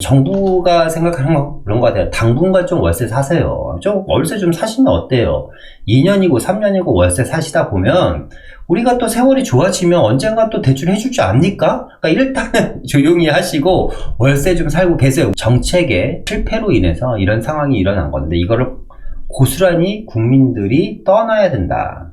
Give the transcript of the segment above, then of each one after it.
정부가 생각하는 거 그런 것 같아요. 당분간 좀 월세 사세요. 좀 월세 좀 사시면 어때요? 2년이고 3년이고 월세 사시다 보면 우리가 또 세월이 좋아지면 언젠가 또 대출 해줄 줄 압니까? 그러니까 일단은 조용히 하시고 월세 좀 살고 계세요. 정책의 실패로 인해서 이런 상황이 일어난 건데 이거를 고스란히 국민들이 떠나야 된다.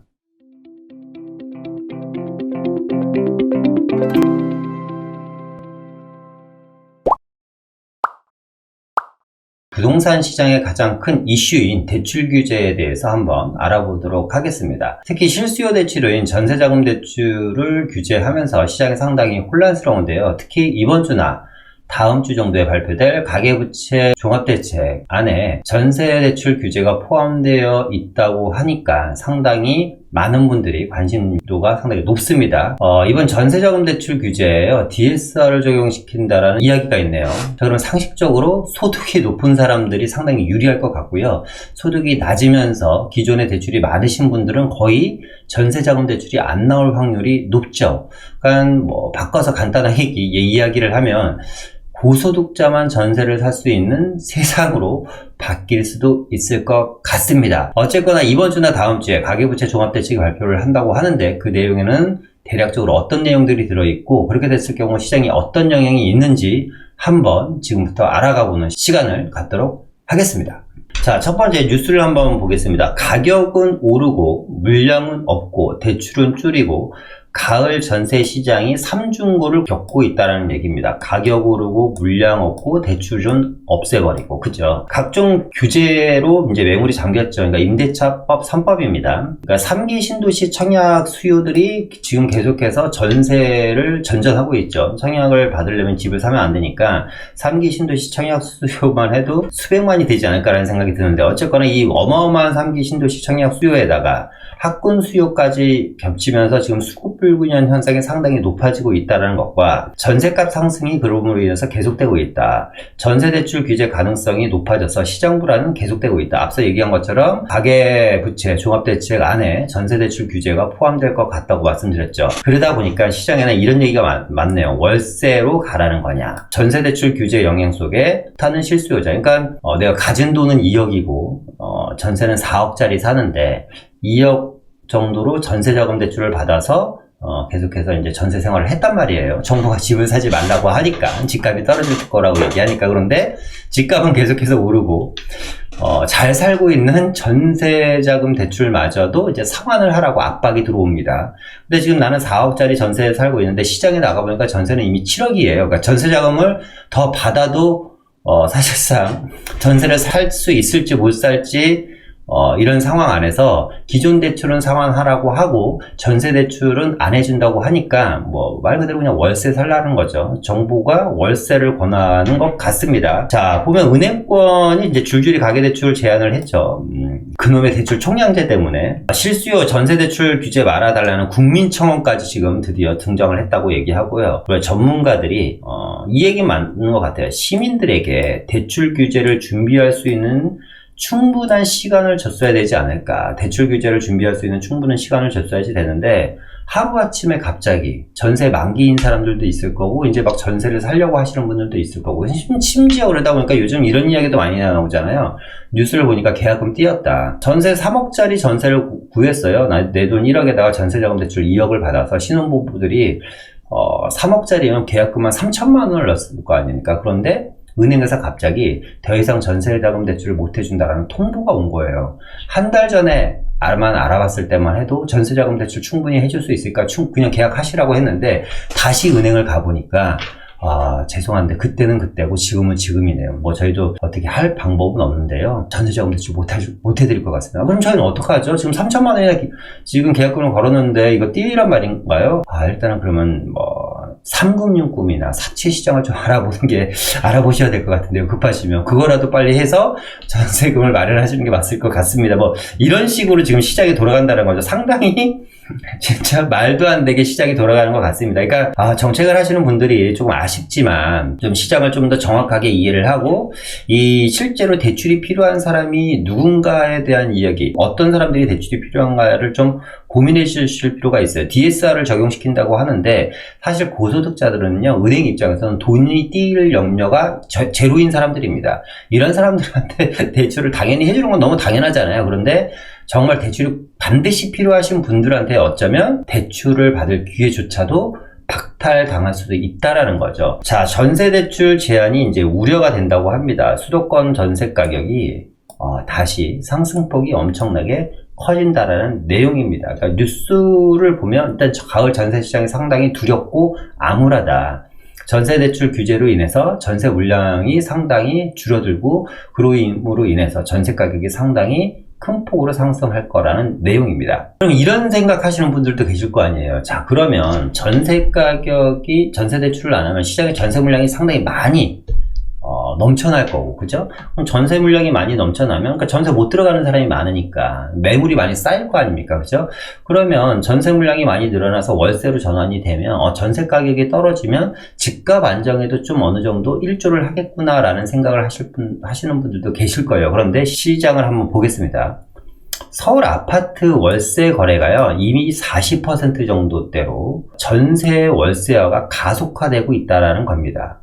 부동산 시장의 가장 큰 이슈인 대출 규제에 대해서 한번 알아보도록 하겠습니다. 특히 실수요 대출인 전세자금 대출을 규제하면서 시장이 상당히 혼란스러운데요. 특히 이번 주나 다음 주 정도에 발표될 가계부채 종합대책 안에 전세대출 규제가 포함되어 있다고 하니까 상당히 많은 분들이 관심도가 상당히 높습니다. 이번 전세자금대출 규제에요, DSR을 적용시킨다라는 이야기가 있네요. 자, 그럼 상식적으로 소득이 높은 사람들이 상당히 유리할 것 같고요. 소득이 낮으면서 기존에 대출이 많으신 분들은 거의 전세자금대출이 안 나올 확률이 높죠. 그러니까 바꿔서 간단하게 이야기를 하면 고소득자만 전세를 살 수 있는 세상으로 바뀔 수도 있을 것 같습니다. 어쨌거나 이번 주나 다음 주에 가계부채 종합대책이 발표를 한다고 하는데 그 내용에는 대략적으로 어떤 내용들이 들어있고 그렇게 됐을 경우 시장에 어떤 영향이 있는지 한번 지금부터 알아가보는 시간을 갖도록 하겠습니다. 자, 첫 번째 뉴스를 한번 보겠습니다. 가격은 오르고 물량은 없고 대출은 줄이고 가을 전세 시장이 삼중고를 겪고 있다는 얘기입니다. 가격 오르고 물량 없고 대출은 없애버리고, 그죠? 각종 규제로 이제 매물이 잠겼죠. 그러니까 임대차법 3법입니다. 그러니까 3기 신도시 청약 수요들이 지금 계속해서 전세를 전전하고 있죠. 청약을 받으려면 집을 사면 안 되니까 3기 신도시 청약 수요만 해도 수백만이 되지 않을까라는 생각이 드는데, 어쨌거나 이 어마어마한 3기 신도시 청약 수요에다가 학군 수요까지 겹치면서 지금 수급불균형 현상이 상당히 높아지고 있다는 것과 전세값 상승이 그럼으로 인해서 계속되고 있다. 전세대출 규제 가능성이 높아져서 시장 불안은 계속되고 있다. 앞서 얘기한 것처럼 가계부채 종합대책 안에 전세대출 규제가 포함될 것 같다고 말씀드렸죠. 그러다 보니까 시장에는 이런 얘기가 많네요. 월세로 가라는 거냐. 전세대출 규제 영향 속에 타는 실수요자. 그러니까 내가 가진 돈은 2억이고 전세는 4억짜리 사는데 2억 정도로 전세자금 대출을 받아서 계속해서 이제 전세 생활을 했단 말이에요. 정부가 집을 사지 말라고 하니까, 집값이 떨어질 거라고 얘기하니까. 그런데 집값은 계속해서 오르고 잘 살고 있는 전세자금 대출마저도 이제 상환을 하라고 압박이 들어옵니다. 근데 지금 나는 4억짜리 전세에 살고 있는데 시장에 나가보니까 전세는 이미 7억이에요. 그러니까 전세자금을 더 받아도 사실상 전세를 살 수 있을지 못 살지 이런 상황 안에서 기존 대출은 상환하라고 하고 전세 대출은 안 해준다고 하니까 말 그대로 그냥 월세 살라는 거죠. 정부가 월세를 권하는 것 같습니다. 자, 보면 은행권이 이제 줄줄이 가계대출 제한을 했죠. 그놈의 대출 총량제 때문에 실수요 전세 대출 규제 말아달라는 국민청원까지 지금 드디어 등장을 했다고 얘기하고요. 전문가들이 이 얘기 맞는 것 같아요. 시민들에게 대출 규제를 준비할 수 있는 충분한 시간을 줬어야 되지 않을까. 대출 규제를 준비할 수 있는 충분한 시간을 줬어야지 되는데 하루아침에 갑자기 전세 만기인 사람들도 있을 거고 이제 막 전세를 살려고 하시는 분들도 있을 거고 심지어 그러다 보니까 요즘 이런 이야기도 많이 나오잖아요. 뉴스를 보니까 계약금 띄었다. 전세 3억짜리 전세를 구했어요. 내 돈 1억에다가 전세자금 대출 2억을 받아서 신혼부부들이 3억짜리면 계약금만 3천만 원을 넣었을 거 아닙니까? 그런데 은행에서 갑자기 더 이상 전세자금 대출을 못 해준다라는 통보가 온 거예요. 한 달 전에 알아봤을 때만 해도 전세자금 대출 충분히 해줄 수 있을까? 그냥 계약하시라고 했는데 다시 은행을 가보니까 죄송한데 그때는 그때고 지금은 지금이네요. 저희도 어떻게 할 방법은 없는데요. 전세자금 대출 못 해드릴 것 같습니다. 그럼 저희는 어떡하죠? 지금 3천만 원이나 지금 계약금을 걸었는데 이거 띄란 말인가요? 일단은 그러면 3금융 꿈이나 사채 시장을 좀 알아보셔야 될 것 같은데요. 급하시면 그거라도 빨리 해서 전세금을 마련하시는 게 맞을 것 같습니다. 이런 식으로 지금 시장이 돌아간다는 거죠. 상당히 진짜 말도 안 되게 시장이 돌아가는 것 같습니다. 그러니까 정책을 하시는 분들이 조금 아쉽지만 좀 시장을 좀 더 정확하게 이해를 하고 이 실제로 대출이 필요한 사람이 누군가에 대한 이야기, 어떤 사람들이 대출이 필요한가를 좀 고민해 주실 필요가 있어요. DSR을 적용시킨다고 하는데 사실 고소득자들은요, 은행 입장에서는 돈이 뛸 염려가 제로인 사람들입니다. 이런 사람들한테 대출을 당연히 해주는 건 너무 당연하잖아요. 그런데 정말 대출이 반드시 필요하신 분들한테 어쩌면 대출을 받을 기회조차도 박탈당할 수도 있다라는 거죠. 자, 전세대출 제한이 이제 우려가 된다고 합니다. 수도권 전세 가격이 다시 상승폭이 엄청나게 커진다라는 내용입니다. 그러니까 뉴스를 보면 일단 가을 전세 시장이 상당히 두렵고 암울하다. 전세 대출 규제로 인해서 전세 물량이 상당히 줄어들고 그로 인해서 전세 가격이 상당히 큰 폭으로 상승할 거라는 내용입니다. 그럼 이런 생각하시는 분들도 계실 거 아니에요. 자, 그러면 전세 대출을 안 하면 시장에 전세 물량이 상당히 많이 넘쳐날 거고, 그죠? 그럼 전세 물량이 많이 넘쳐나면, 그러니까 전세 못 들어가는 사람이 많으니까 매물이 많이 쌓일 거 아닙니까, 그죠? 그러면 전세 물량이 많이 늘어나서 월세로 전환이 되면 전세 가격이 떨어지면 집값 안정에도 좀 어느 정도 일조를 하겠구나라는 생각을 하시는 분들도 계실 거예요. 그런데 시장을 한번 보겠습니다. 서울 아파트 월세 거래가요, 이미 40% 정도대로 전세 월세화가 가속화되고 있다는 겁니다.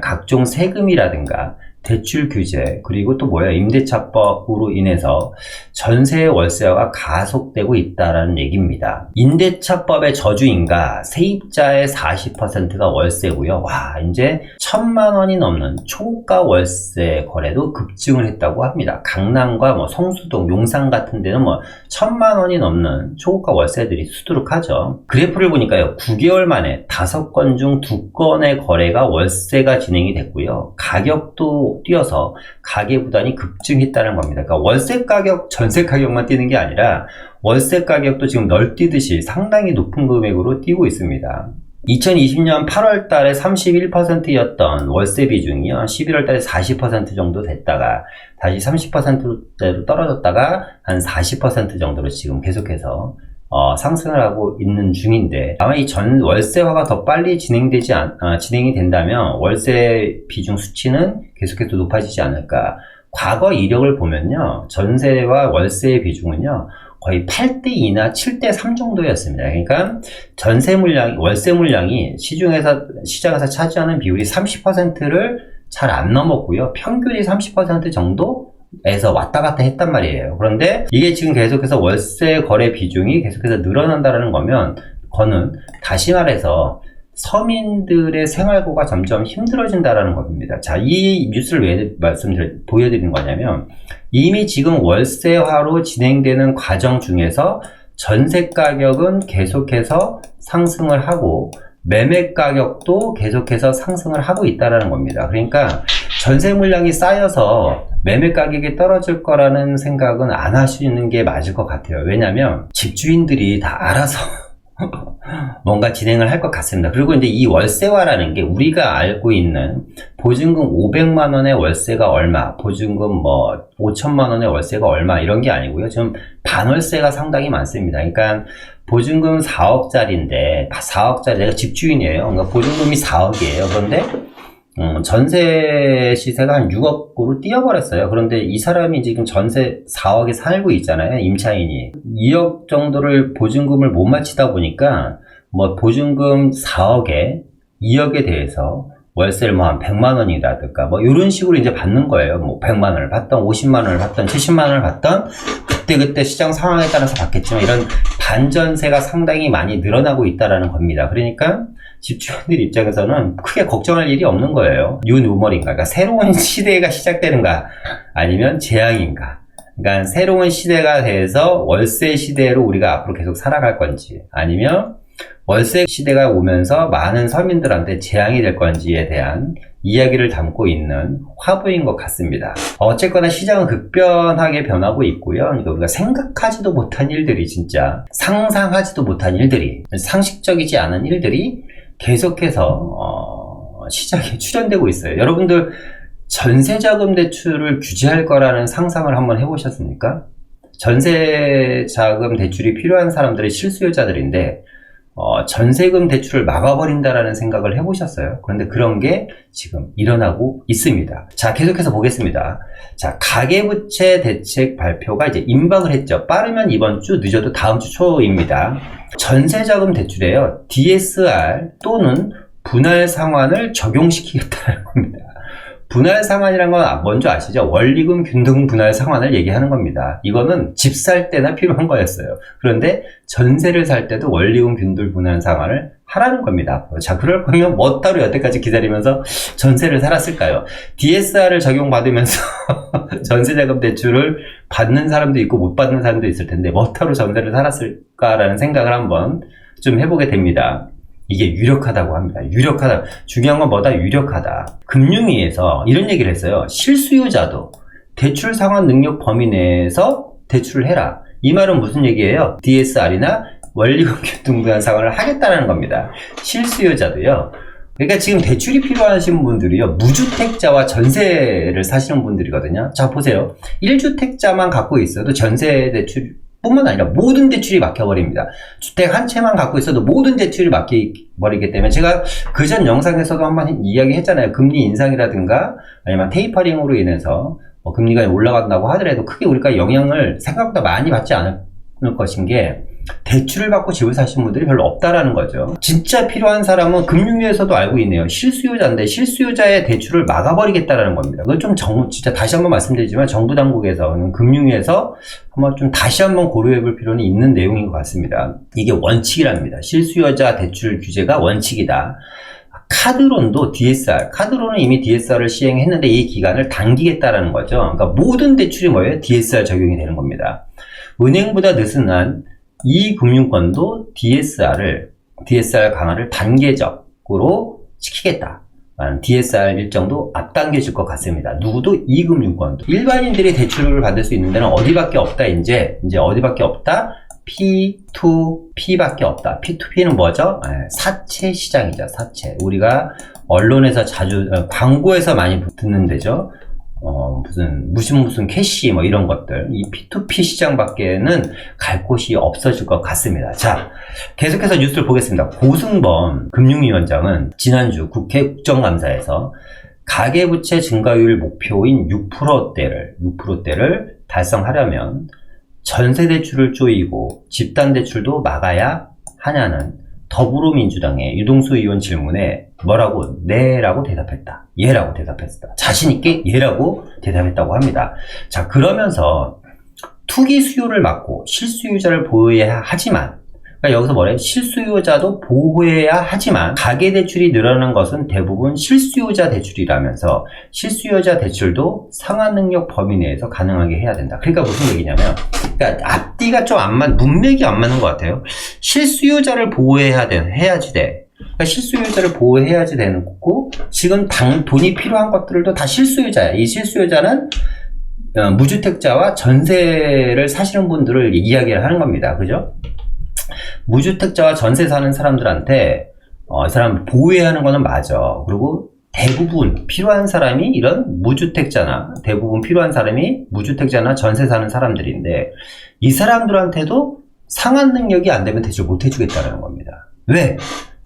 각종 세금이라든가 대출 규제, 그리고 또 임대차법으로 인해서 전세 월세화가 가속되고 있다는 얘기입니다. 임대차법의 저주인가 세입자의 40%가 월세고요. 와, 이제 1,000만 원이 넘는 초가 월세 거래도 급증을 했다고 합니다. 강남과 성수동, 용산 같은 데는 1,000만 원이 넘는 초가 월세들이 수두룩하죠. 그래프를 보니까요, 9개월 만에 5건 중 2건의 거래가 월세가 진행이 됐고요. 가격도 뛰어서 가계부담이 급증했다는 겁니다. 그러니까 월세 가격, 전세 가격만 뛰는 게 아니라 월세 가격도 지금 널뛰듯이 상당히 높은 금액으로 뛰고 있습니다. 2020년 8월 달에 31%였던 월세 비중이요, 11월 달에 40% 정도 됐다가 다시 30%대로 떨어졌다가 한 40% 정도로 지금 계속해서 상승을 하고 있는 중인데, 아마 이 월세화가 더 빨리 진행이 된다면 월세 비중 수치는 계속해서 높아지지 않을까. 과거 이력을 보면요, 전세와 월세의 비중은요, 거의 8대2나 7대3 정도였습니다. 그러니까 월세 물량이 시장에서 차지하는 비율이 30%를 잘 안 넘었고요. 평균이 30% 정도? 에서 왔다 갔다 했단 말이에요. 그런데 이게 지금 계속해서 월세 거래 비중이 계속해서 늘어난다는 거는 다시 말해서 서민들의 생활고가 점점 힘들어진다는 겁니다. 자, 이 뉴스를 왜 보여드리는 거냐면, 이미 지금 월세화로 진행되는 과정 중에서 전세 가격은 계속해서 상승을 하고 매매 가격도 계속해서 상승을 하고 있다는 겁니다. 그러니까 전세 물량이 쌓여서 매매 가격이 떨어질 거라는 생각은 안 하시는 게 맞을 것 같아요. 왜냐면 집주인들이 다 알아서 뭔가 진행을 할 것 같습니다. 그리고 이제 이 월세화라는 게 우리가 알고 있는 보증금 500만 원의 월세가 얼마, 보증금 5천만 원의 월세가 얼마, 이런 게 아니고요. 지금 반월세가 상당히 많습니다. 그러니까 보증금 4억짜리인데, 4억짜리, 내가 집주인이에요. 그러니까 보증금이 4억이에요. 그런데 전세 시세가 한 6억으로 뛰어버렸어요. 그런데 이 사람이 지금 전세 4억에 살고 있잖아요, 임차인이. 2억 정도를 보증금을 못 맞히다 보니까 보증금 4억에 2억에 대해서 월세를 한 100만 원이라든가 이런 식으로 이제 받는 거예요. 100만 원을 받던, 50만 원을 받던, 70만 원을 받던, 그때 시장 상황에 따라서 받겠지만 이런 반전세가 상당히 많이 늘어나고 있다라는 겁니다. 그러니까 집주인들 입장에서는 크게 걱정할 일이 없는 거예요. 뉴노멀인가, 그러니까 새로운 시대가 시작되는가, 아니면 재앙인가. 그러니까 새로운 시대가 돼서 월세 시대로 우리가 앞으로 계속 살아갈 건지, 아니면 월세 시대가 오면서 많은 서민들한테 재앙이 될 건지에 대한 이야기를 담고 있는 화보인 것 같습니다. 어쨌거나 시장은 급변하게 변하고 있고요. 그러니까 우리가 생각하지도 못한 일들이, 진짜 상상하지도 못한 일들이, 상식적이지 않은 일들이 계속해서 시장에 출현되고 있어요. 여러분들 전세자금 대출을 규제할 거라는 상상을 한번 해보셨습니까? 전세자금 대출이 필요한 사람들이 실수요자들인데 전세금 대출을 막아버린다라는 생각을 해보셨어요? 그런데 그런 게 지금 일어나고 있습니다. 자, 계속해서 보겠습니다. 자, 가계부채 대책 발표가 이제 임박을 했죠. 빠르면 이번 주, 늦어도 다음 주 초입니다. 전세자금 대출에요, DSR 또는 분할 상환을 적용시키겠다는 겁니다. 분할 상환이란 건 먼저 아시죠? 원리금 균등 분할 상환을 얘기하는 겁니다. 이거는 집 살 때나 필요한 거였어요. 그런데 전세를 살 때도 원리금 균등 분할 상환을 하라는 겁니다. 자, 그럴 거면 뭐 따로 여태까지 기다리면서 전세를 살았을까요? DSR을 적용받으면서 전세자금 대출을 받는 사람도 있고 못 받는 사람도 있을 텐데 뭐 따로 전세를 살았을까라는 생각을 한번 좀 해보게 됩니다. 이게 유력하다고 합니다. 유력하다. 중요한 건 뭐다? 유력하다. 금융위에서 이런 얘기를 했어요. 실수요자도 대출 상환 능력 범위 내에서 대출을 해라. 이 말은 무슨 얘기예요? DSR이나 원리금 균등 분할 상환을 하겠다는 겁니다. 실수요자도요. 그러니까 지금 대출이 필요하신 분들이요, 무주택자와 전세를 사시는 분들이거든요. 자, 보세요. 1주택자만 갖고 있어도 전세 대출 뿐만 아니라 모든 대출이 막혀버립니다. 주택 한 채만 갖고 있어도 모든 대출이 막혀버리기 때문에, 제가 그전 영상에서도 한번 이야기했잖아요. 금리 인상이라든가 아니면 테이퍼링으로 인해서 금리가 올라간다고 하더라도 크게 우리가 영향을 생각보다 많이 받지 않을 것인 게, 대출을 받고 집을 사시는 분들이 별로 없다라는 거죠. 진짜 필요한 사람은 금융위에서도 알고 있네요. 실수요자인데 실수요자의 대출을 막아버리겠다라는 겁니다. 그건 좀 진짜 다시 한번 말씀드리지만 정부 당국에서는, 금융위에서 한번 좀 다시 한번 고려해 볼 필요는 있는 내용인 것 같습니다. 이게 원칙이랍니다. 실수요자 대출 규제가 원칙이다. 카드론도 DSR, 카드론은 이미 DSR을 시행했는데 이 기간을 당기겠다라는 거죠. 그러니까 모든 대출이 뭐예요? DSR 적용이 되는 겁니다. 은행보다 느슨한 이 금융권도 DSR 강화를 단계적으로 시키겠다. DSR 일정도 앞당겨질 것 같습니다. 누구도 이 금융권도. 일반인들이 대출을 받을 수 있는 데는 어디밖에 없다. 이제 어디밖에 없다? P2P밖에 없다. P2P는 뭐죠? 사채 시장이죠. 사채. 우리가 언론에서 자주, 광고에서 많이 듣는 데죠. 무슨 캐시 뭐 이런 것들, 이 P2P 시장밖에는 갈 곳이 없어질 것 같습니다. 자, 계속해서 뉴스를 보겠습니다. 고승범 금융위원장은 지난주 국회 국정감사에서 가계부채 증가율 목표인 6%대를 달성하려면 전세대출을 조이고 집단대출도 막아야 하냐는 더불어민주당의 유동수 의원 질문에 뭐라고? 네라고 대답했다. 예라고 대답했다. 자신있게 예라고 대답했다고 합니다. 자, 그러면서 투기 수요를 막고 실수요자를 보호해야 하지만, 그러니까 여기서 뭐래요? 실수요자도 보호해야 하지만 가계대출이 늘어나는 것은 대부분 실수요자 대출이라면서 실수요자 대출도 상환능력 범위 내에서 가능하게 해야 된다. 그러니까 무슨 얘기냐면, 그러니까 앞뒤가 좀 문맥이 안 맞는 것 같아요. 실수요자를 해야지 돼. 그러니까 실수요자를 보호해야지 되는 거고, 지금 돈이 필요한 것들도 다 실수요자야. 이 실수요자는 무주택자와 전세를 사시는 분들을 이야기를 하는 겁니다. 그죠? 무주택자와 전세 사는 사람들한테 이 사람 보호해야 하는 거는 맞아. 그리고 대부분 필요한 사람이 이런 무주택자나, 대부분 필요한 사람이 무주택자나 전세 사는 사람들인데, 이 사람들한테도 상환 능력이 안 되면 대출 못 해주겠다는 겁니다. 왜?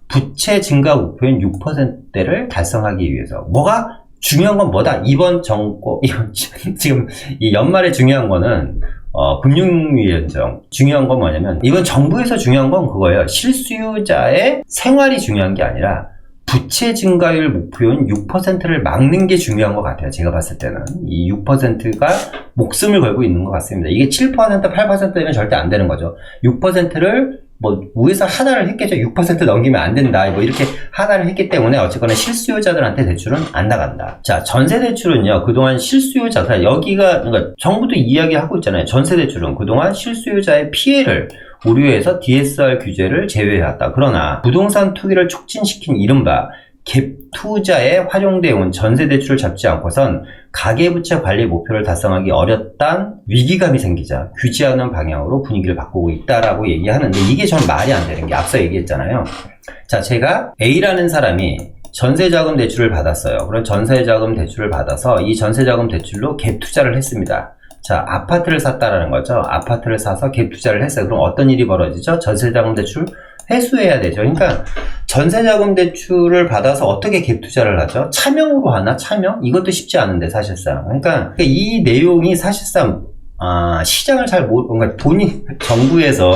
부채 증가 목표인 6%대를 달성하기 위해서. 뭐가 중요한 건 뭐다? 이번 지금 이 연말에 중요한 거는 금융위원장 중요한 건 뭐냐면, 이번 정부에서 중요한 건 그거예요. 실수요자의 생활이 중요한 게 아니라 부채 증가율 목표인 6%를 막는 게 중요한 것 같아요. 제가 봤을 때는 이 6%가 목숨을 걸고 있는 것 같습니다. 이게 7%, 8%되면 절대 안 되는 거죠. 6%를 위에서 하나를 했겠죠. 6% 넘기면 안 된다. 이렇게 하나를 했기 때문에 어쨌거나 실수요자들한테 대출은 안 나간다. 자, 전세대출은요, 그동안 실수요자, 그러니까 정부도 이야기하고 있잖아요. 전세대출은 그동안 실수요자의 피해를 우려해서 DSR 규제를 제외해왔다. 그러나 부동산 투기를 촉진시킨 이른바 갭 투자에 활용되어 온 전세대출을 잡지 않고선 가계부채 관리 목표를 달성하기 어렵다는 위기감이 생기자 규제하는 방향으로 분위기를 바꾸고 있다라고 얘기하는데, 이게 전 말이 안 되는 게, 앞서 얘기했잖아요. 자, 제가 A라는 사람이 전세자금 대출을 받았어요. 그럼 전세자금 대출을 받아서 이 전세자금 대출로 갭 투자를 했습니다. 자, 아파트를 샀다라는 거죠. 아파트를 사서 갭 투자를 했어요. 그럼 어떤 일이 벌어지죠? 전세자금 대출 회수해야 되죠. 그러니까 전세자금 대출을 받아서 어떻게 갭 투자를 하죠? 차명으로 하나? 차명? 이것도 쉽지 않은데 사실상. 그러니까 이 내용이 사실상 시장을 잘 그러니까 본인 정부에서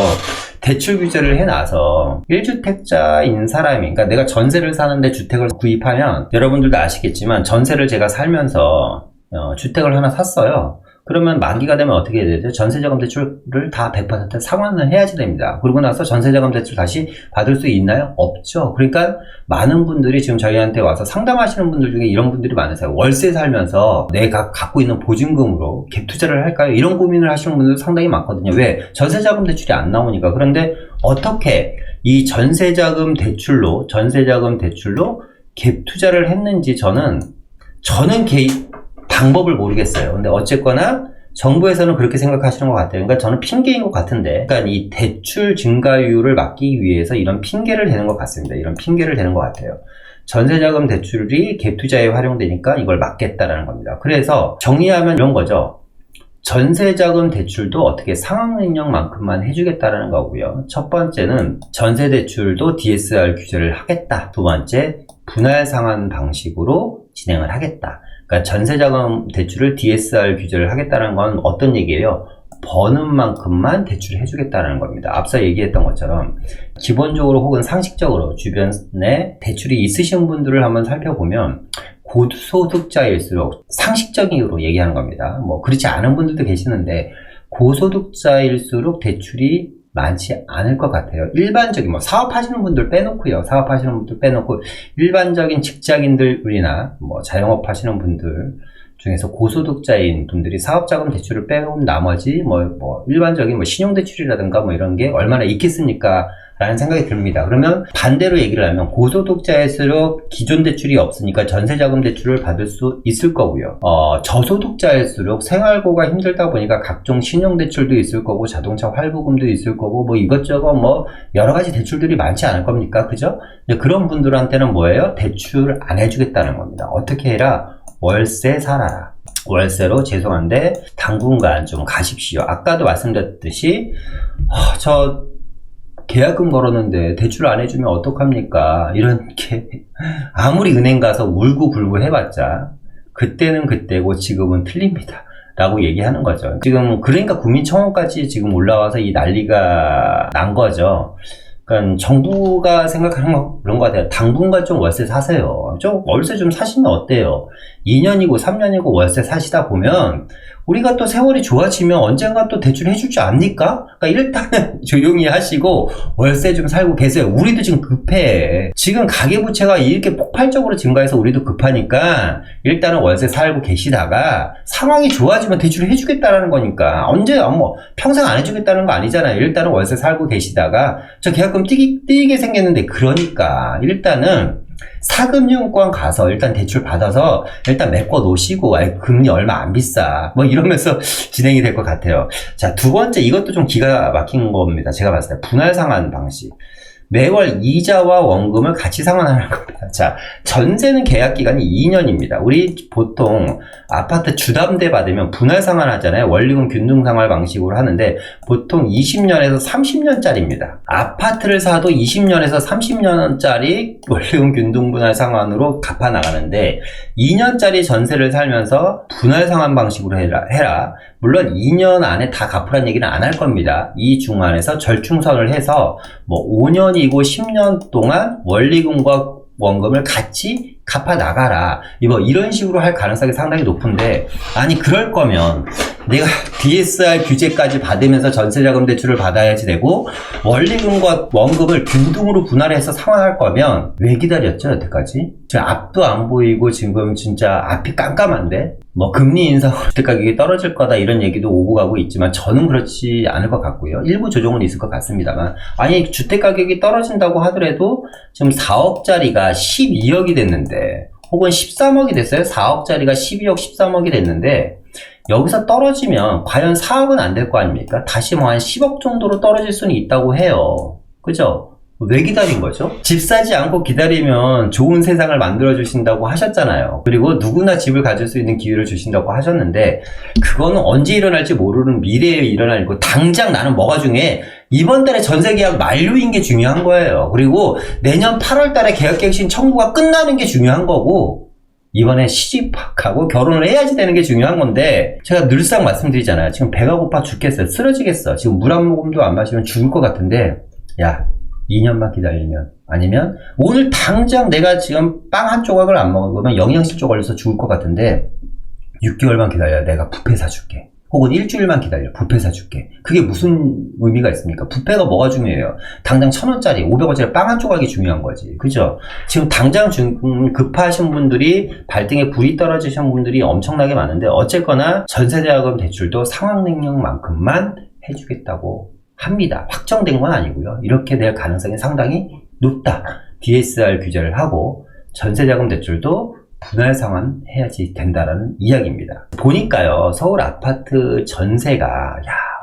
대출 규제를 해놔서 1주택자인 사람이, 그러니까 내가 전세를 사는데 주택을 구입하면 여러분들도 아시겠지만 전세를 제가 살면서 주택을 하나 샀어요. 그러면 만기가 되면 어떻게 해야 되죠? 전세자금 대출을 다 100% 상환을 해야지 됩니다. 그러고 나서 전세자금 대출 다시 받을 수 있나요? 없죠. 그러니까 많은 분들이 지금 저희한테 와서 상담하시는 분들 중에 이런 분들이 많으세요. 월세 살면서 내가 갖고 있는 보증금으로 갭 투자를 할까요? 이런 고민을 하시는 분들 상당히 많거든요. 왜? 전세자금 대출이 안 나오니까. 그런데 어떻게 이 전세자금 대출로 갭 투자를 했는지 저는 방법을 모르겠어요. 근데 어쨌거나 정부에서는 그렇게 생각하시는 것 같아요. 그러니까 저는 핑계인 것 같은데, 그러니까 이 대출 증가율을 막기 위해서 이런 핑계를 대는 것 같습니다. 이런 핑계를 대는 것 같아요. 전세자금 대출이 갭 투자에 활용되니까 이걸 막겠다라는 겁니다. 그래서 정리하면 이런 거죠. 전세자금 대출도 어떻게 상환능력만큼만 해주겠다라는 거고요. 첫 번째는 전세대출도 DSR 규제를 하겠다. 두 번째, 분할 상환 방식으로 진행을 하겠다. 그러니까 전세자금 대출을 DSR 규제를 하겠다는 건 어떤 얘기예요? 버는 만큼만 대출을 해주겠다는 겁니다. 앞서 얘기했던 것처럼 기본적으로 혹은 상식적으로 주변에 대출이 있으신 분들을 한번 살펴보면 고소득자일수록 상식적으로 얘기하는 겁니다. 뭐 그렇지 않은 분들도 계시는데 고소득자일수록 대출이 많지 않을 것 같아요. 일반적인 사업하시는 분들 빼놓고 일반적인 직장인들이나 자영업 하시는 분들 중에서 고소득자인 분들이 사업자금 대출을 빼놓은 나머지 일반적인 신용대출이라든가 이런 게 얼마나 있겠습니까? 라는 생각이 듭니다. 그러면 반대로 얘기를 하면 고소득자일수록 기존 대출이 없으니까 전세자금 대출을 받을 수 있을 거고요. 저소득자일수록 생활고가 힘들다 보니까 각종 신용대출도 있을 거고 자동차 할부금도 있을 거고 이것저것 여러 가지 대출들이 많지 않을 겁니까? 그죠? 그런 분들한테는 뭐예요? 대출 안 해주겠다는 겁니다. 어떻게 해라? 월세 살아라. 월세로 죄송한데 당분간 좀 가십시오. 아까도 말씀드렸듯이 저 계약금 걸었는데 대출 안 해주면 어떡합니까? 이렇게 아무리 은행 가서 울고불고 해봤자 그때는 그때고 지금은 틀립니다 라고 얘기하는 거죠. 지금 그러니까 국민청원까지 지금 올라와서 이 난리가 난 거죠. 그러니까 정부가 생각하는 거 그런 거 같아요. 당분간 좀 월세 사세요. 월세 좀 사시면 어때요? 2년이고 3년이고 월세 사시다 보면 우리가 또 세월이 좋아지면 언젠가 또 대출 해줄 줄 압니까? 그러니까 일단은 조용히 하시고 월세 좀 살고 계세요. 우리도 지금 급해. 지금 가계부채가 이렇게 폭발적으로 증가해서 우리도 급하니까 일단은 월세 살고 계시다가 상황이 좋아지면 대출을 해주겠다라는 거니까 언제 평생 안 해주겠다는 거 아니잖아요. 일단은 월세 살고 계시다가 저 계약금 띄게 생겼는데 그러니까 일단은 사금융권 가서 일단 대출 받아서 일단 메꿔 놓으시고 금리 얼마 안 비싸 이러면서 진행이 될 것 같아요. 자, 두 번째 이것도 좀 기가 막힌 겁니다. 제가 봤을 때 분할 상환 방식. 매월 이자와 원금을 같이 상환하는 겁니다. 자, 전세는 계약 기간이 2년입니다. 우리 보통 아파트 주담대 받으면 분할 상환하잖아요. 원리금 균등 상환 방식으로 하는데 보통 20년에서 30년짜리입니다. 아파트를 사도 20년에서 30년짜리 원리금 균등 분할 상환으로 갚아 나가는데 2년짜리 전세를 살면서 분할 상환 방식으로 해라. 물론 2년 안에 다 갚으란 얘기는 안 할 겁니다. 이 중간에서 절충선을 해서 5년이고 10년 동안 원리금과 원금을 같이 갚아 나가라. 이런 식으로 할 가능성이 상당히 높은데, 아니 그럴 거면 내가 DSR 규제까지 받으면서 전세자금 대출을 받아야지 되고 원리금과 원금을 균등으로 분할해서 상환할 거면 왜 기다렸죠 여태까지? 지금 앞도 안 보이고 지금 진짜 앞이 깜깜한데 금리 인상으로 주택 가격이 떨어질 거다 이런 얘기도 오고 가고 있지만 저는 그렇지 않을 것 같고요. 일부 조정은 있을 것 같습니다만, 아니 주택 가격이 떨어진다고 하더라도 지금 4억짜리가 12억이 됐는데 혹은 13억이 됐어요. 4억짜리가 12억 13억이 됐는데 여기서 떨어지면 과연 4억은 안 될 거 아닙니까? 다시 한 10억 정도로 떨어질 수는 있다고 해요. 그죠? 왜 기다린 거죠? 집 사지 않고 기다리면 좋은 세상을 만들어 주신다고 하셨잖아요. 그리고 누구나 집을 가질 수 있는 기회를 주신다고 하셨는데 그거는 언제 일어날지 모르는 미래에 일어날 일이고 당장 나는 뭐가 중요해? 이번 달에 전세 계약 만료인 게 중요한 거예요. 그리고 내년 8월 달에 계약갱신 청구가 끝나는 게 중요한 거고, 이번에 시집하고 결혼을 해야지 되는 게 중요한 건데, 제가 늘상 말씀드리잖아요. 지금 배가 고파 죽겠어요. 쓰러지겠어. 지금 물 한 모금도 안 마시면 죽을 것 같은데, 야, 2년만 기다리면, 아니면 오늘 당장 내가 지금 빵 한 조각을 안 먹으면 영양실조 걸려서 죽을 것 같은데 6개월만 기다려. 내가 뷔페 사줄게. 혹은 일주일만 기다려. 뷔페 사줄게. 그게 무슨 의미가 있습니까? 뷔페가 뭐가 중요해요? 당장 1,000원짜리 500원짜리 빵 한 조각이 중요한 거지. 그죠? 지금 당장 급하신 분들이, 발등에 불이 떨어지신 분들이 엄청나게 많은데, 어쨌거나 전세자금 대출도 상환 능력만큼만 해주겠다고 합니다. 확정된 건 아니고요. 이렇게 될 가능성이 상당히 높다. DSR 규제를 하고 전세자금 대출도 분할 상환해야지 된다라는 이야기입니다. 보니까요, 서울 아파트 전세가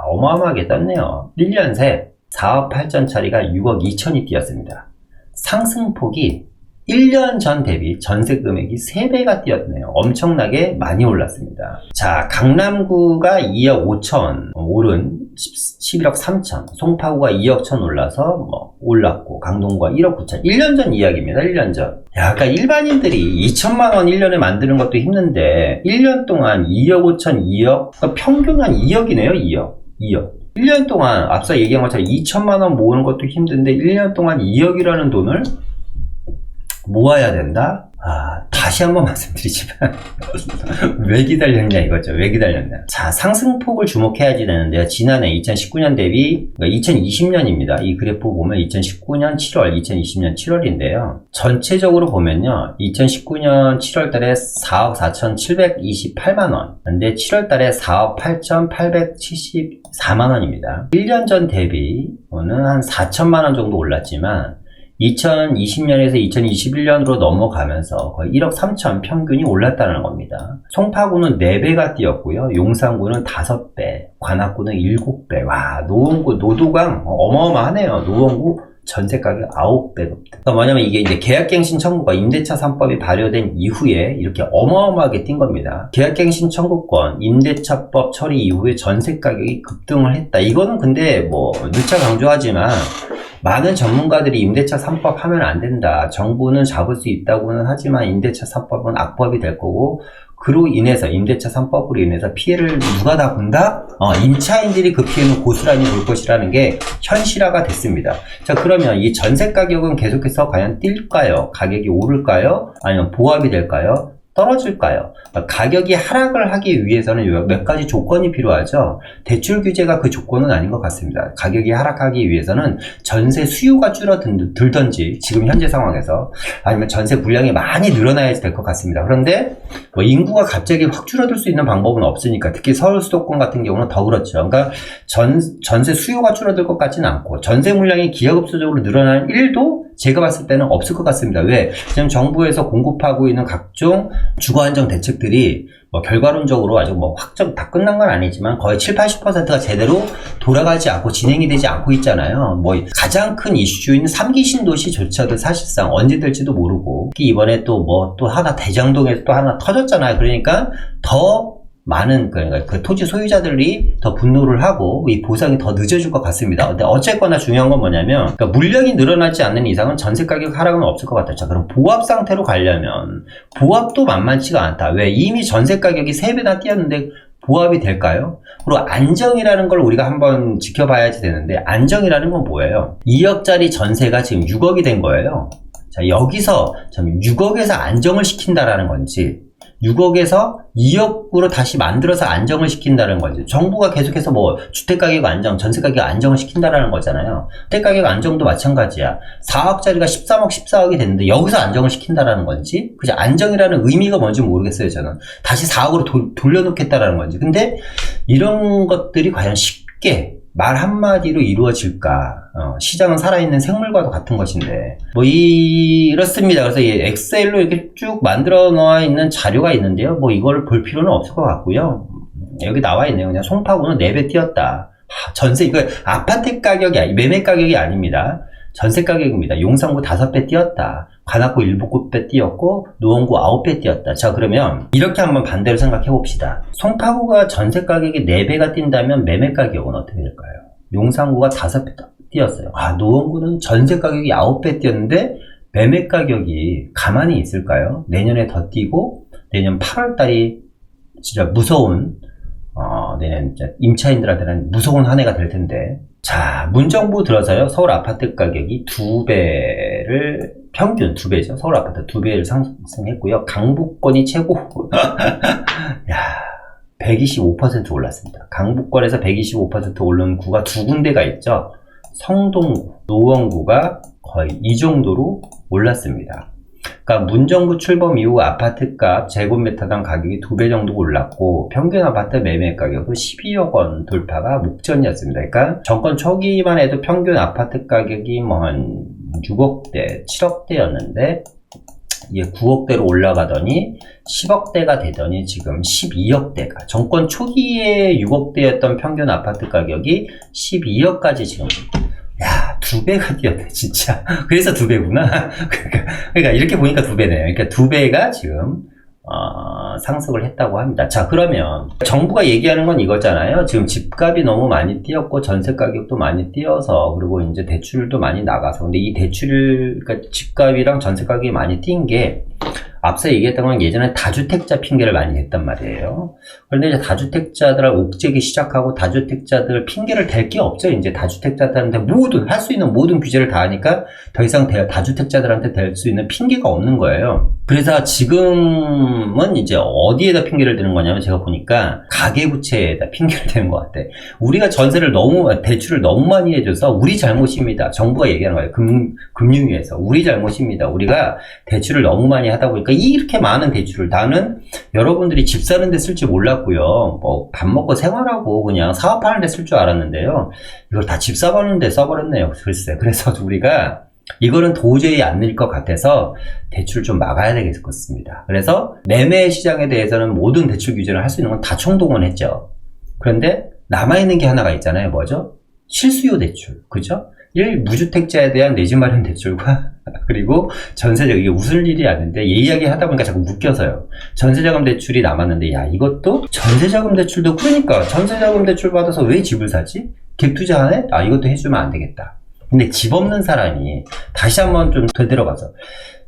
어마어마하게 떴네요. 1년 새 4억 8천짜리가 6억 2천이 뛰었습니다. 상승폭이 1년 전 대비 전세 금액이 3배가 뛰었네요. 엄청나게 많이 올랐습니다. 자, 강남구가 2억 5천 오른 11억 3천, 송파구가 2억 1천 올라서 올랐고, 강동구가 1억 9천. 1년 전 이야기입니다. 1년 전. 그러니까 일반인들이 2천만 원 1년에 만드는 것도 힘든데 1년 동안 2억 5천, 2억, 그러니까 평균 한 2억이네요. 2억. 1년 동안 앞서 얘기한 것처럼 2천만 원 모으는 것도 힘든데 1년 동안 2억이라는 돈을 모아야 된다? 다시 한번 말씀드리지만 왜 기다렸냐 이거죠. 왜 기다렸냐. 자, 상승폭을 주목해야지 되는데요. 지난해 2019년 대비, 그러니까 2020년입니다. 이 그래프 보면 2019년 7월, 2020년 7월인데요. 전체적으로 보면요. 2019년 7월 달에 4억 4,728만 원. 근데 7월 달에 4억 8,874만 원입니다. 1년 전 대비는 한 4천만 원 정도 올랐지만 2020년에서 2021년으로 넘어가면서 거의 1억 3천 평균이 올랐다는 겁니다. 송파구는 4배가 뛰었고요. 용산구는 5배, 관악구는 7배. 와, 노원구, 노도강 어마어마하네요. 노원구 전세가격 9배 높다. 그러니까 뭐냐면 이게 이제 계약갱신 청구가 임대차 3법이 발효된 이후에 이렇게 어마어마하게 뛴 겁니다. 계약갱신 청구권, 임대차법 처리 이후에 전세가격이 급등을 했다. 이거는 근데 누차 강조하지만 많은 전문가들이 임대차 3법 하면 안 된다. 정부는 잡을 수 있다고는 하지만 임대차 3법은 악법이 될 거고, 그로 인해서 임대차 3법으로 인해서 피해를 누가 다 본다? 임차인들이 그 피해는 고스란히 볼 것이라는 게 현실화가 됐습니다. 자, 그러면 이 전세 가격은 계속해서 과연 뛸까요? 가격이 오를까요? 아니면 보합이 될까요? 떨어질까요? 가격이 하락을 하기 위해서는 몇 가지 조건이 필요하죠. 대출 규제가 그 조건은 아닌 것 같습니다. 가격이 하락하기 위해서는 전세 수요가 줄어들든지, 지금 현재 상황에서, 아니면 전세 물량이 많이 늘어나야 될 것 같습니다. 그런데 인구가 갑자기 확 줄어들 수 있는 방법은 없으니까, 특히 서울 수도권 같은 경우는 더 그렇죠. 그러니까 전세 수요가 줄어들 것 같지는 않고 전세 물량이 기하급수적으로 늘어나는 일도 제가 봤을 때는 없을 것 같습니다. 왜? 지금 정부에서 공급하고 있는 각종 주거 안정 대책들이 결과론적으로 아직 확정 다 끝난 건 아니지만 거의 70-80%가 제대로 돌아가지 않고 진행이 되지 않고 있잖아요. 가장 큰 이슈인 3기 신도시조차도 사실상 언제 될지도 모르고, 특히 이번에 또 하나 대장동에서 또 하나 터졌잖아요. 그러니까 더 많은 그 토지 소유자들이 더 분노를 하고 이 보상이 더 늦어질 것 같습니다. 근데 어쨌거나 중요한 건 뭐냐면, 그러니까 물량이 늘어나지 않는 이상은 전세 가격 하락은 없을 것 같아요. 자, 그럼 보합 상태로 가려면 보합도 만만치가 않다. 왜? 이미 전세 가격이 3배나 뛰었는데 보합이 될까요? 그리고 안정이라는 걸 우리가 한번 지켜봐야지 되는데, 안정이라는 건 뭐예요? 2억짜리 전세가 지금 6억이 된 거예요. 자, 여기서 6억에서 안정을 시킨다라는 건지, 6억에서 2억으로 다시 만들어서 안정을 시킨다는 거죠. 정부가 계속해서 주택가격 안정, 전세가격 안정을 시킨다라는 거잖아요. 주택가격 안정도 마찬가지야. 4억짜리가 13억, 14억이 됐는데 여기서 안정을 시킨다라는 건지, 그죠? 안정이라는 의미가 뭔지 모르겠어요, 저는. 다시 4억으로 돌려놓겠다라는 건지. 근데 이런 것들이 과연 쉽게 말 한마디로 이루어질까? 시장은 살아있는 생물과도 같은 것인데, 이렇습니다. 그래서 이 엑셀로 이렇게 쭉 만들어 놓아 있는 자료가 있는데요. 이걸 볼 필요는 없을 것 같고요. 여기 나와 있네요. 그냥 송파구는 4배 뛰었다. 전세, 이거 아파트 가격이, 매매 가격이 아닙니다. 전세 가격입니다. 용산구 5배 뛰었다. 관악구 7배 뛰었고, 노원구 9배 뛰었다. 자, 그러면 이렇게 한번 반대로 생각해 봅시다. 송파구가 전세 가격이 4배가 뛴다면 매매 가격은 어떻게 될까요? 용산구가 5배 뛰었어요. 노원구는 전세 가격이 9배 뛰었는데 매매 가격이 가만히 있을까요? 내년에 더 뛰고 내년 8월달이 진짜 무서운 내년 임차인들한테는 무서운 한 해가 될 텐데. 자, 문정부 들어서요, 서울 아파트 가격이 2배를, 평균 2배죠. 서울 아파트 2배를 상승했고요. 강북권이 최고. 야, 125% 올랐습니다. 강북권에서 125% 오른 구가 두 군데가 있죠. 성동구, 노원구가 거의 이 정도로 올랐습니다. 그러니까 문정부 출범 이후 아파트값 제곱미터당 가격이 2배 정도 올랐고 평균 아파트 매매 가격도 12억 원 돌파가 목전이었습니다. 그러니까 정권 초기만 해도 평균 아파트 가격이 한 6억대, 7억대였는데 이게 9억대로 올라가더니 10억대가 되더니 지금 12억대가, 정권 초기에 6억대였던 평균 아파트 가격이 12억까지 지금, 야, 2배가 뛰었네, 진짜. 그래서 2배구나. 그러니까 이렇게 보니까 2배네요. 그러니까 2배가 지금, 상승을 했다고 합니다. 자, 그러면 정부가 얘기하는 건 이거잖아요. 지금 집값이 너무 많이 뛰었고 전세 가격도 많이 뛰어서, 그리고 이제 대출도 많이 나가서, 근데 이 그러니까 집값이랑 전세 가격이 많이 뛴 게 앞서 얘기했던 건 예전에 다주택자 핑계를 많이 댔단 말이에요. 그런데 이제 다주택자들을 옥죄기 시작하고 다주택자들 핑계를 댈 게 없죠. 이제 다주택자들한테 할 수 있는 모든 규제를 다 하니까 더 이상 다주택자들한테 댈 수 있는 핑계가 없는 거예요. 그래서 지금은 이제 어디에다 핑계를 대는 거냐면, 제가 보니까 가계부채에다 핑계를 대는 것 같아. 우리가 대출을 너무 많이 해줘서 우리 잘못입니다. 정부가 얘기하는 거예요. 금융위에서 우리 잘못입니다. 우리가 대출을 너무 많이 하다 보니까 이렇게 많은 대출을, 나는 여러분들이 집 사는 데 쓸 줄 몰랐고요. 뭐 밥 먹고 생활하고 그냥 사업하는 데 쓸 줄 알았는데요. 이걸 다 집 사보는 데 써버렸네요. 글쎄. 그래서 우리가 이거는 도저히 안 될 것 같아서 대출을 좀 막아야 되겠습니다. 그래서 매매 시장에 대해서는 모든 대출 규제를 할 수 있는 건 다 총동원했죠. 그런데 남아있는 게 하나가 있잖아요. 뭐죠? 실수요 대출. 그죠? 무주택자에 대한 내 집 마련 대출과 그리고 전세자금, 이게 웃을 일이 아닌데 이야기 하다 보니까 자꾸 웃겨서요. 전세자금 대출이 남았는데, 야, 이것도 전세자금 대출도, 그러니까 전세자금 대출 받아서 왜 집을 사지? 갭 투자하네? 이것도 해주면 안 되겠다. 근데 집 없는 사람이 다시 한번 좀 되들어가서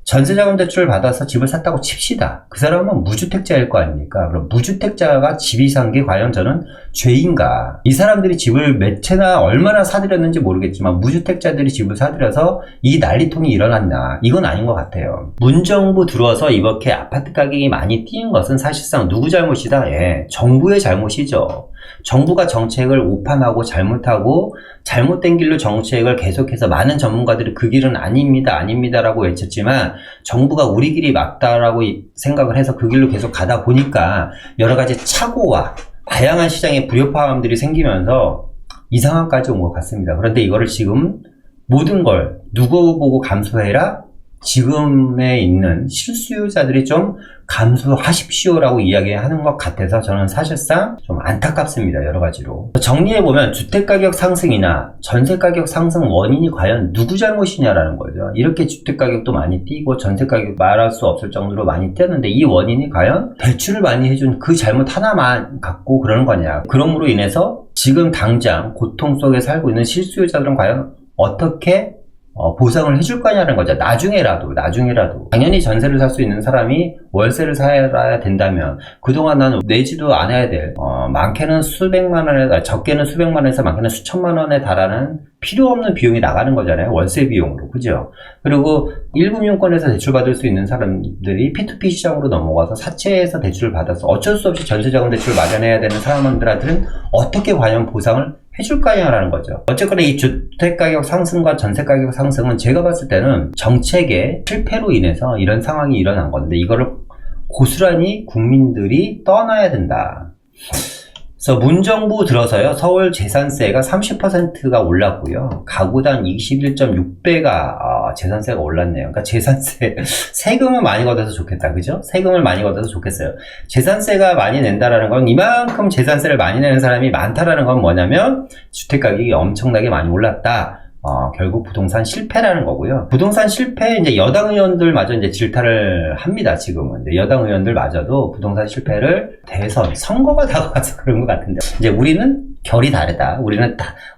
전세자금 대출을 받아서 집을 샀다고 칩시다. 그 사람은 무주택자일 거 아닙니까? 그럼 무주택자가 집이 산 게 과연 저는 죄인가? 이 사람들이 집을 몇 채나 얼마나 사들였는지 모르겠지만 무주택자들이 집을 사들여서 이 난리통이 일어났나? 이건 아닌 것 같아요. 문정부 들어서 이렇게 아파트 가격이 많이 뛰는 것은 사실상 누구 잘못이다? 예, 정부의 잘못이죠. 정부가 정책을 오판하고 잘못하고 잘못된 길로 정책을 계속해서 많은 전문가들이 그 길은 아닙니다라고 외쳤지만, 정부가 우리 길이 맞다라고 생각을 해서 그 길로 계속 가다 보니까 여러 가지 착오와 다양한 시장의 불협화음들이 생기면서 이 상황까지 온 것 같습니다. 그런데 이거를 지금 모든 걸 누구 보고 감수해라? 지금에 있는 실수요자들이 좀 감수하십시오라고 이야기하는 것 같아서 저는 사실상 좀 안타깝습니다. 여러 가지로. 정리해보면 주택가격 상승이나 전세가격 상승 원인이 과연 누구 잘못이냐라는 거죠. 이렇게 주택가격도 많이 뛰고 전세가격 말할 수 없을 정도로 많이 뛰었는데 이 원인이 과연 대출을 많이 해준 그 잘못 하나만 갖고 그러는 거냐. 그럼으로 인해서 지금 당장 고통 속에 살고 있는 실수요자들은 과연 어떻게 보상을 해줄 거냐는 거죠. 나중에라도. 당연히 전세를 살 수 있는 사람이 월세를 살아야 된다면, 그동안 나는 내지도 않아야 될, 많게는 수백만 원에, 적게는 수백만 원에서 많게는 수천만 원에 달하는 필요 없는 비용이 나가는 거잖아요. 월세 비용으로. 그죠? 그리고 1금융권에서 대출받을 수 있는 사람들이 P2P 시장으로 넘어가서 사채에서 대출을 받아서 어쩔 수 없이 전세자금 대출을 마련해야 되는 사람들한테는 어떻게 과연 보상을 해줄까요라는 거죠. 어쨌거나 이 주택가격 상승과 전세가격 상승은 제가 봤을 때는 정책의 실패로 인해서 이런 상황이 일어난 건데, 이거를 고스란히 국민들이 떠나야 된다. 그래서 문정부 들어서요, 서울 재산세가 30%가 올랐고요. 가구당 21.6배가 재산세가 올랐네요. 그러니까 재산세, 세금을 많이 걷어서 좋겠다. 그죠? 세금을 많이 걷어서 좋겠어요. 재산세가 많이 낸다라는 건, 이만큼 재산세를 많이 내는 사람이 많다라는 건 뭐냐면 주택가격이 엄청나게 많이 올랐다. 결국 부동산 실패라는 거고요. 부동산 실패, 이제 여당 의원들마저 이제 질타를 합니다, 지금은. 근데 여당 의원들마저도 부동산 실패를 대선, 선거가 다가와서 그런 것 같은데. 이제 우리는 결이 다르다.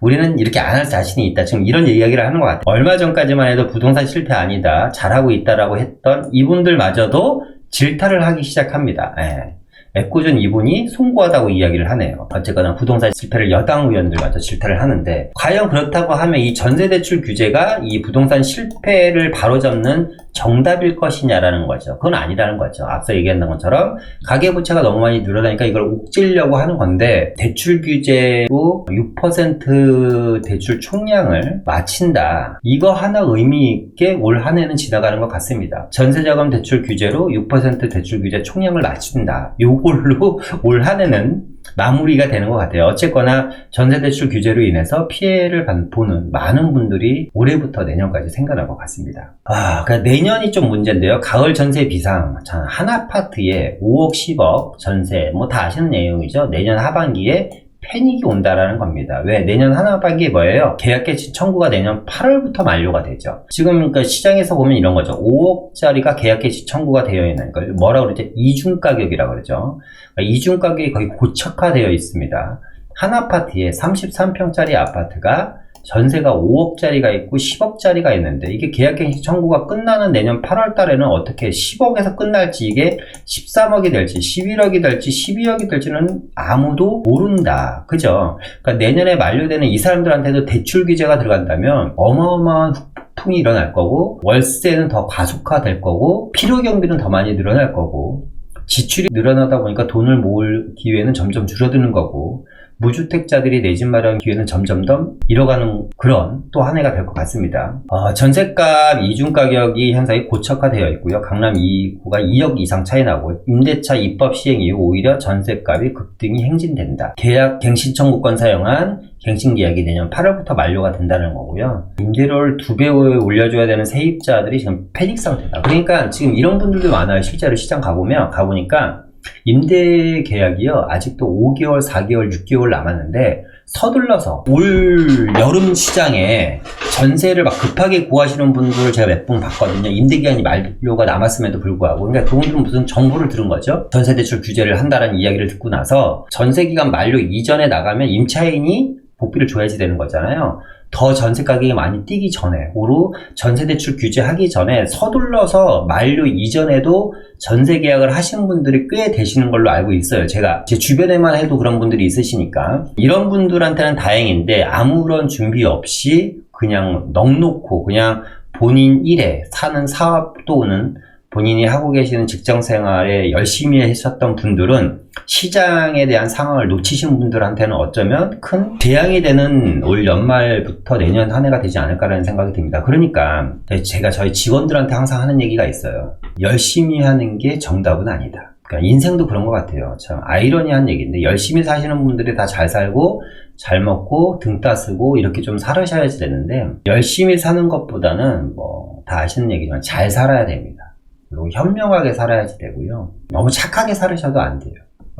우리는 이렇게 안 할 자신이 있다. 지금 이런 이야기를 하는 것 같아요. 얼마 전까지만 해도 부동산 실패 아니다. 잘하고 있다라고 했던 이분들마저도 질타를 하기 시작합니다. 예. 애꿎은 이분이 송구하다고 이야기를 하네요. 어쨌거나 부동산 실패를 여당 의원들마저 질타를 하는데, 과연 그렇다고 하면 이 전세대출 규제가 이 부동산 실패를 바로잡는 정답일 것이냐라는 거죠. 그건 아니라는 거죠. 앞서 얘기했던 것처럼 가계부채가 너무 많이 늘어나니까 이걸 옥죄려고 하는 건데, 대출 규제로 6% 대출 총량을 마친다. 이거 하나 의미 있게 올 한 해는 지나가는 것 같습니다. 전세자금 대출 규제로 6% 대출 규제 총량을 마친다. 요걸로 올 한 해는 마무리가 되는 것 같아요. 어쨌거나 전세대출 규제로 인해서 피해를 보는 많은 분들이 올해부터 내년까지 생겨날 것 같습니다. 그러니까 내년이 좀 문제인데요. 가을 전세 비상, 한 아파트에 5억, 10억 전세, 뭐 다 아시는 내용이죠. 내년 하반기에 패닉이 온다라는 겁니다. 왜? 내년 하반기에 뭐예요? 계약개시 청구가 내년 8월부터 만료가 되죠. 지금 그러니까 시장에서 보면 이런 거죠. 5억짜리가 계약개시 청구가 되어 있는 걸 뭐라고 그러죠? 이중가격이라고 그러죠. 그러니까 이중가격이 거의 고착화되어 있습니다. 한 아파트에 33평짜리 아파트가 전세가 5억짜리가 있고 10억짜리가 있는데, 이게 계약갱신 청구가 끝나는 내년 8월 달에는 어떻게 10억에서 끝날지, 이게 13억이 될지 11억이 될지 12억이 될지는 아무도 모른다. 그죠? 그러니까 내년에 만료되는 이 사람들한테도 대출 규제가 들어간다면 어마어마한 폭풍이 일어날 거고, 월세는 더 가속화될 거고, 필요 경비는 더 많이 늘어날 거고, 지출이 늘어나다 보니까 돈을 모을 기회는 점점 줄어드는 거고, 무주택자들이 내 집 마련 기회는 점점 더 잃어가는 그런 또 한 해가 될 것 같습니다. 전셋값 이중가격이 현상이 고착화되어 있고요. 강남 2구가 2억 이상 차이 나고, 임대차 입법 시행 이후 오히려 전셋값이 급등이 행진된다. 계약 갱신 청구권 사용한 갱신 계약이 내년 8월부터 만료가 된다는 거고요. 임대료를 2배 올려줘야 되는 세입자들이 지금 패닉 상태다. 그러니까 지금 이런 분들도 많아요. 실제로 시장 가보니까 임대 계약이요, 아직도 5개월, 4개월, 6개월 남았는데, 서둘러서 올 여름 시장에 전세를 막 급하게 구하시는 분들을 제가 몇 분 봤거든요. 임대기한이 만료가 남았음에도 불구하고. 그러니까 그분들은 무슨 정보를 들은 거죠. 전세대출 규제를 한다는 이야기를 듣고 나서 전세기간 만료 이전에 나가면 임차인이 복비를 줘야지 되는 거잖아요. 더 전세 가격이 많이 뛰기 전에, 고로 전세대출 규제하기 전에 서둘러서 만료 이전에도 전세 계약을 하신 분들이 꽤 되시는 걸로 알고 있어요. 제가 제 주변에만 해도 그런 분들이 있으시니까. 이런 분들한테는 다행인데, 아무런 준비 없이 그냥 넋놓고 그냥 본인 일에 사는 사업 또는 본인이 하고 계시는 직장 생활에 열심히 하셨던 분들은 시장에 대한 상황을 놓치신 분들한테는 어쩌면 큰 재앙이 되는 올 연말부터 내년 한 해가 되지 않을까라는 생각이 듭니다. 그러니까 제가 저희 직원들한테 항상 하는 얘기가 있어요. 열심히 하는 게 정답은 아니다. 그러니까 인생도 그런 것 같아요. 참 아이러니한 얘기인데, 열심히 사시는 분들이 다 잘 살고 잘 먹고 등 따쓰고 이렇게 좀 살아셔야지 되는데, 열심히 사는 것보다는 뭐 다 아시는 얘기지만 잘 살아야 됩니다. 그리고 현명하게 살아야지 되고요. 너무 착하게 살으셔도 안 돼요.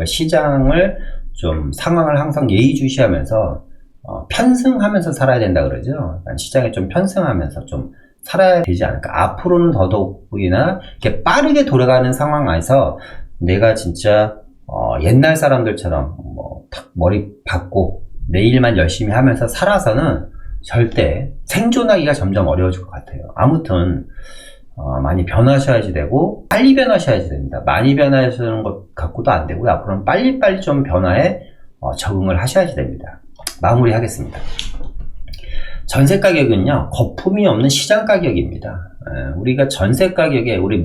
시장을 좀 상황을 항상 예의주시하면서 편승하면서 살아야 된다 그러죠. 그러니까 시장에 좀 편승하면서 좀 살아야 되지 않을까. 앞으로는 더더욱이나 이렇게 빠르게 돌아가는 상황 안에서 내가 진짜 옛날 사람들처럼 탁 머리 박고 내 일만 열심히 하면서 살아서는 절대 생존하기가 점점 어려워질 것 같아요. 아무튼 많이 변하셔야지 되고, 빨리 변하셔야지 됩니다. 많이 변하시는 것 갖고도 안 되고요. 앞으로는 빨리빨리 좀 변화에 적응을 하셔야지 됩니다. 마무리하겠습니다. 전세 가격은요, 거품이 없는 시장 가격입니다. 우리가 전세 가격에, 우리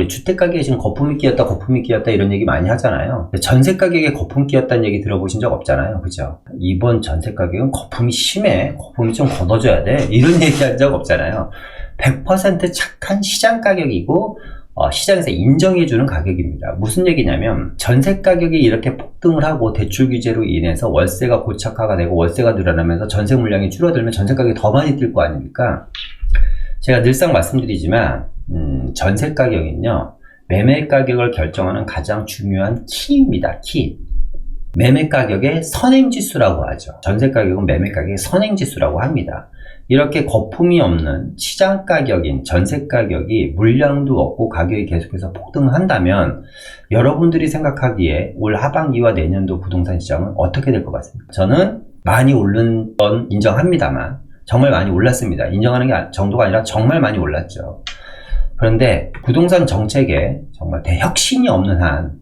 주택 가격에 지금 거품이 끼었다 이런 얘기 많이 하잖아요. 전세 가격에 거품 끼었다는 얘기 들어보신 적 없잖아요. 그죠? 이번 전세 가격은 거품이 심해. 거품이 좀 걷어줘야 돼. 이런 얘기 한 적 없잖아요. 100% 착한 시장 가격이고, 시장에서 인정해주는 가격입니다. 무슨 얘기냐면, 전세 가격이 이렇게 폭등을 하고 대출 규제로 인해서 월세가 고착화가 되고 월세가 늘어나면서 전세 물량이 줄어들면 전세 가격이 더 많이 뛸 거 아닙니까? 제가 늘상 말씀드리지만 전세 가격은요, 매매 가격을 결정하는 가장 중요한 키입니다. 키. 매매 가격의 선행지수라고 하죠. 전세 가격은 매매 가격의 선행지수라고 합니다. 이렇게 거품이 없는 시장 가격인 전세 가격이 물량도 없고 가격이 계속해서 폭등한다면 여러분들이 생각하기에 올 하반기와 내년도 부동산 시장은 어떻게 될 것 같습니까? 저는 많이 오른 건 인정합니다만 정말 많이 올랐습니다. 인정하는 게 정도가 아니라 정말 많이 올랐죠. 그런데 부동산 정책에 정말 대혁신이 없는 한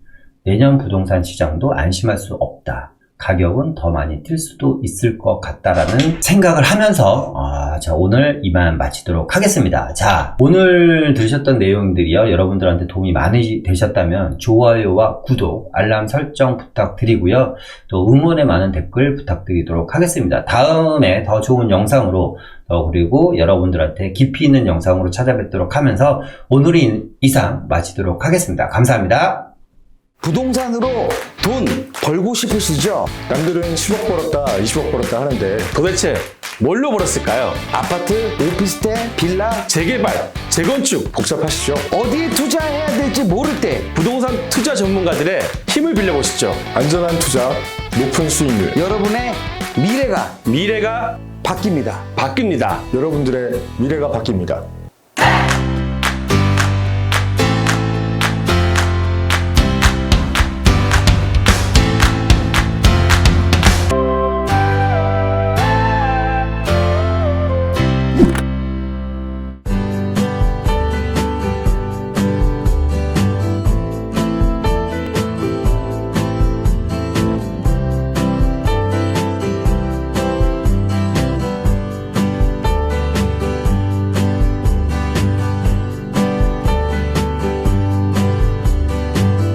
내년 부동산 시장도 안심할 수 없다. 가격은 더 많이 뛸 수도 있을 것 같다라는 생각을 하면서 자, 오늘 이만 마치도록 하겠습니다. 자, 오늘 들으셨던 내용들이요, 여러분들한테 도움이 많이 되셨다면 좋아요와 구독, 알람 설정 부탁드리고요. 또 응원의 많은 댓글 부탁드리도록 하겠습니다. 다음에 더 좋은 영상으로 그리고 여러분들한테 깊이 있는 영상으로 찾아뵙도록 하면서 오늘은 이상 마치도록 하겠습니다. 감사합니다. 부동산으로 돈 벌고 싶으시죠? 남들은 10억 벌었다, 20억 벌었다 하는데 도대체 뭘로 벌었을까요? 아파트, 오피스텔, 빌라, 재개발, 재건축, 복잡하시죠? 어디에 투자해야 될지 모를 때 부동산 투자 전문가들의 힘을 빌려보시죠. 안전한 투자, 높은 수익률, 여러분의 미래가 미래가 바뀝니다. 바뀝니다. 여러분들의 미래가 바뀝니다.